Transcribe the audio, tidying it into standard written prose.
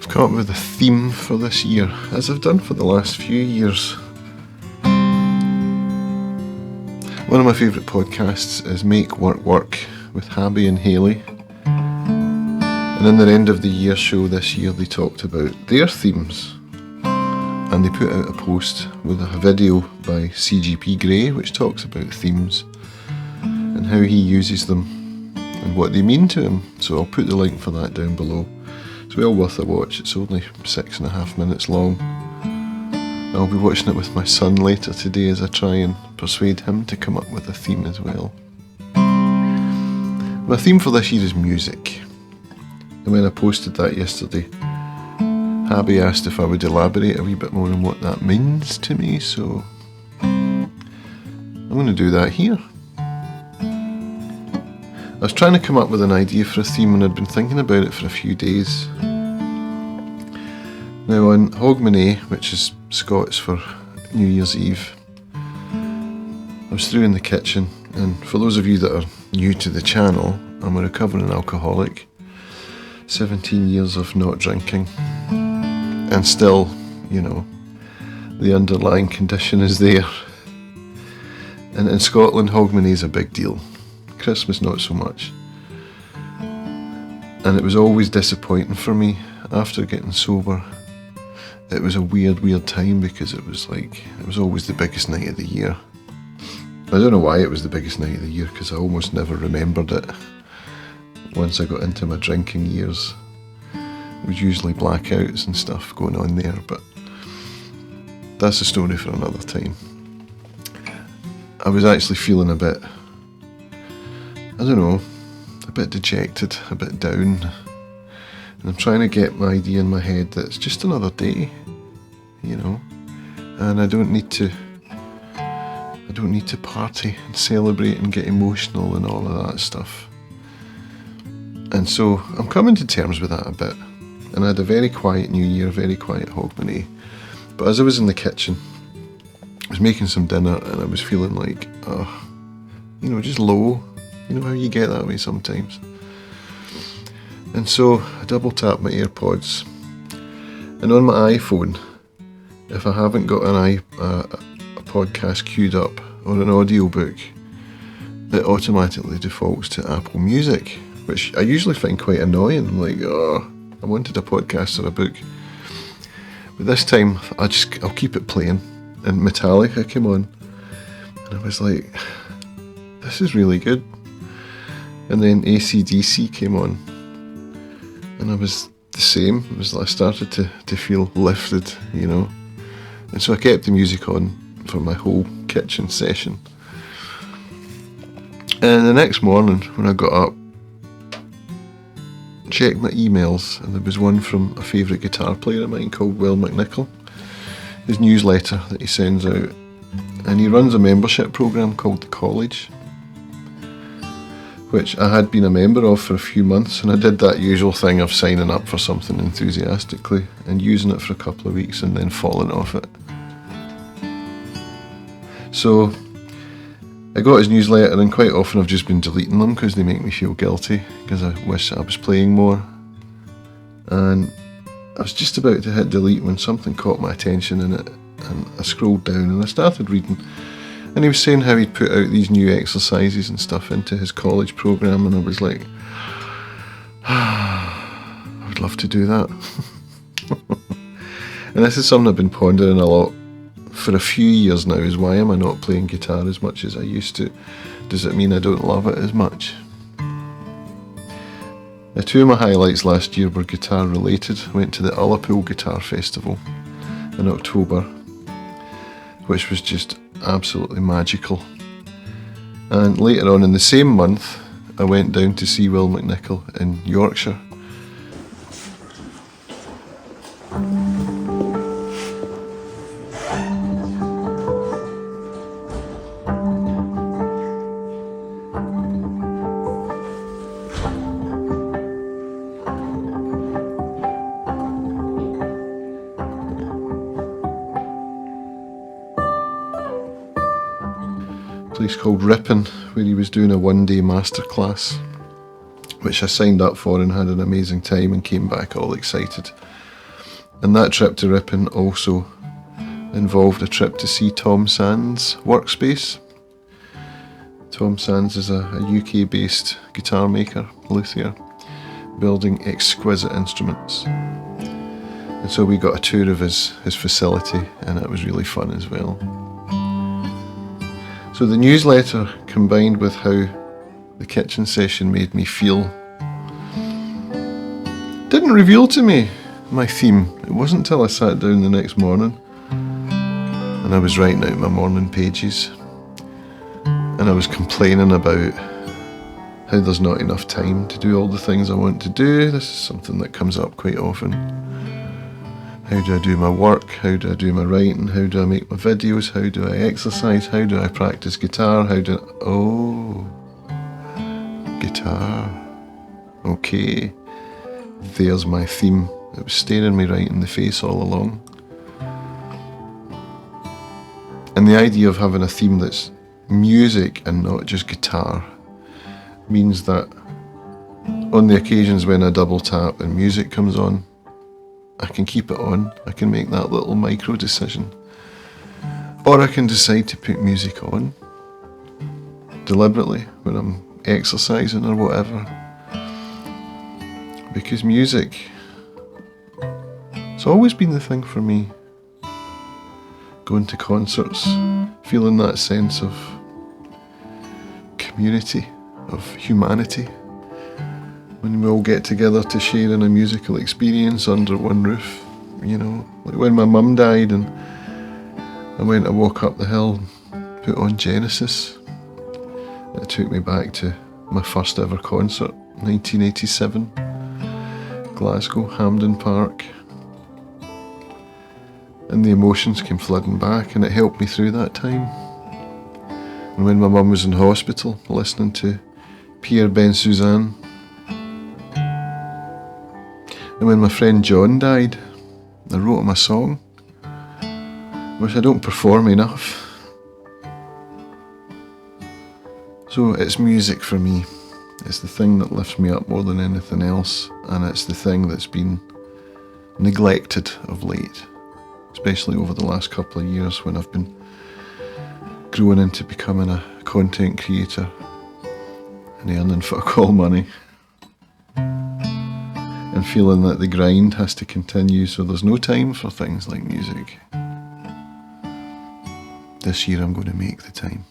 I've come up with a theme for this year, as I've done for the last few years. One of my favourite podcasts is Make Work Work with Habbi and Hailley. And in their end of the year show this year, they talked about their themes. And they put out a post with a video by CGP Grey, which talks about themes and how he uses them and what they mean to him. So I'll put the link for that down below. It's well worth a watch. It's only 6.5 minutes long. I'll be watching it with my son later today as I try and persuade him to come up with a theme as well. My theme for this year is music. And when I posted that yesterday, Habbi asked if I would elaborate a wee bit more on what that means to me, so I'm going to do that here. I was trying to come up with an idea for a theme and I'd been thinking about it for a few days. Now on Hogmanay, which is Scots for New Year's Eve, I was through in the kitchen, and for those of you that are new to the channel, I'm a recovering alcoholic. 17 years of not drinking, and still, you know, the underlying condition is there. And in Scotland, Hogmanay is a big deal. Christmas not so much. And it was always disappointing for me after getting sober. It was a weird time because it was always the biggest night of the year. I don't know why it was the biggest night of the year, because I almost never remembered it. Once I got into my drinking years, it was usually blackouts and stuff going on there, but that's a story for another time. I was actually feeling a bit, I don't know, a bit dejected, a bit down. And I'm trying to get my idea in my head that it's just another day, you know, and I don't need to party and celebrate and get emotional and all of that stuff. And so I'm coming to terms with that a bit. And I had a very quiet New Year, very quiet Hogmanay. But as I was in the kitchen, I was making some dinner and I was feeling like, just low. You know how you get that way sometimes. And so I double tapped my AirPods, and on my iPhone, if I haven't got a podcast queued up or an audiobook, it automatically defaults to Apple Music, which I usually find quite annoying. I'm like, I wanted a podcast or a book. But this time, I'll keep it playing, and Metallica came on, and I was like, this is really good. And then AC/DC came on, and I was the same. It was like I started to feel lifted, you know. And so I kept the music on for my whole kitchen session. And the next morning when I got up, checked my emails, and there was one from a favourite guitar player of mine called Will McNichol, his newsletter that he sends out. And he runs a membership programme called The College, which I had been a member of for a few months, and I did that usual thing of signing up for something enthusiastically and using it for a couple of weeks and then falling off it. So I got his newsletter, and quite often I've just been deleting them because they make me feel guilty, because I wish I was playing more. And I was just about to hit delete when something caught my attention in it, and I scrolled down and I started reading. And he was saying how he'd put out these new exercises and stuff into his college programme, and I was like, I would love to do that. And this is something I've been pondering a lot for a few years now, is why am I not playing guitar as much as I used to? Does it mean I don't love it as much? Now, two of my highlights last year were guitar related. I went to the Ullapool Guitar Festival in October, which was just absolutely magical. And later on in the same month, I went down to see Will McNichol in Yorkshire. Place called Ripon, where he was doing a one-day masterclass, which I signed up for and had an amazing time and came back all excited. And that trip to Ripon also involved a trip to see Tom Sand's workspace. Tom Sands is a UK-based guitar maker, luthier, building exquisite instruments. And so we got a tour of his facility, and it was really fun as well. So the newsletter, combined with how the kitchen session made me feel, didn't reveal to me my theme. It wasn't until I sat down the next morning and I was writing out my morning pages, and I was complaining about how there's not enough time to do all the things I want to do. This is something that comes up quite often. How do I do my work? How do I do my writing? How do I make my videos? How do I exercise? How do I practice guitar? Guitar. Okay, there's my theme. It was staring me right in the face all along. And the idea of having a theme that's music and not just guitar means that on the occasions when I double tap and music comes on, I can keep it on. I can make that little micro decision. Or I can decide to put music on deliberately when I'm exercising or whatever. Because music, it's always been the thing for me. Going to concerts, feeling that sense of community, of humanity. When we all get together to share in a musical experience under one roof, you know, like when my mum died and I went to walk up the hill, put on Genesis. It took me back to my first ever concert, 1987, Glasgow, Hampden Park. And the emotions came flooding back, and it helped me through that time. And when my mum was in hospital, listening to Pierre Ben Suzanne. And when my friend John died, I wrote him a song, which I don't perform enough. So it's music for me. It's the thing that lifts me up more than anything else, and it's the thing that's been neglected of late, especially over the last couple of years when I've been growing into becoming a content creator and earning fuck all money. And feeling that the grind has to continue, so there's no time for things like music. This year I'm going to make the time.